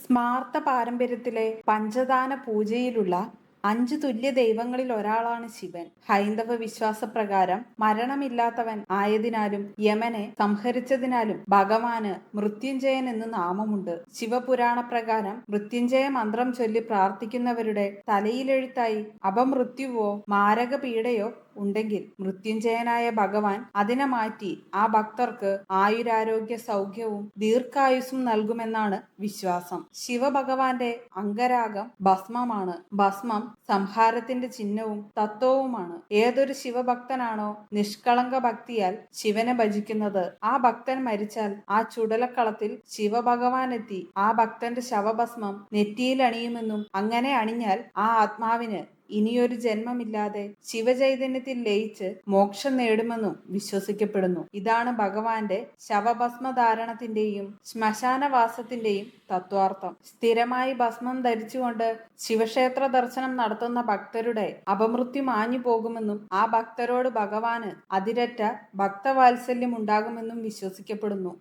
സ്മാർത്ത പാരമ്പര്യത്തിലെ പഞ്ചദാന പൂജയിലുള്ള 5 തുല്യ ദൈവങ്ങളിൽ ഒരാളാണ് ശിവൻ. ഹൈന്ദവ വിശ്വാസപ്രകാരം മരണമില്ലാത്തവൻ ആയതിനാലും യമനെ സംഹരിച്ചതിനാലും ഭഗവാന് മൃത്യുഞ്ജയൻ എന്ന് നാമമുണ്ട്. ശിവപുരാണ പ്രകാരം മൃത്യുഞ്ജയ മന്ത്രം ചൊല്ലി പ്രാർത്ഥിക്കുന്നവരുടെ തലയിലെഴുത്തായി അപമൃത്യുവോ മാരക പീഡയോ ഉണ്ടെങ്കിൽ മൃത്യുഞ്ജയനായ ഭഗവാൻ അതിനെ മാറ്റി ആ ഭക്തർക്ക് ആയുരാരോഗ്യ സൗഖ്യവും ദീർഘായുസ്സും നൽകുമെന്നാണ് വിശ്വാസം. ശിവഭഗവാന്റെ അംഗരാഗം ഭസ്മമാണ്. ഭസ്മം സംഹാരത്തിന്റെ ചിഹ്നവും തത്വവുമാണ്. ഏതൊരു ശിവഭക്തനാണോ നിഷ്കളങ്ക ഭക്തിയാൽ ശിവനെ ഭജിക്കുന്നത്, ആ ഭക്തൻ മരിച്ചാൽ ആ ചുടലക്കളത്തിൽ ശിവഭഗവാൻ എത്തി ആ ഭക്തന്റെ ശവഭസ്മം നെറ്റിയിൽ അണിയുമെന്നും അങ്ങനെ അണിഞ്ഞാൽ ആ ആത്മാവിന് ഇനിയൊരു ജന്മമില്ലാതെ ശിവചൈതന്യത്തിൽ ലയിച്ച് മോക്ഷം നേടുമെന്നും വിശ്വസിക്കപ്പെടുന്നു. ഇതാണ് ഭഗവാന്റെ ശവഭസ്മധാരണത്തിന്റെയും ശ്മശാനവാസത്തിന്റെയും തത്വാർത്ഥം. സ്ഥിരമായി ഭസ്മം ധരിച്ചുകൊണ്ട് ശിവക്ഷേത്ര ദർശനം നടത്തുന്ന ഭക്തരുടെ അപമൃത്യു മാഞ്ഞു പോകുമെന്നും ആ ഭക്തരോട് ഭഗവാന് അതിരറ്റ ഭക്തവാത്സല്യം ഉണ്ടാകുമെന്നും വിശ്വസിക്കപ്പെടുന്നു.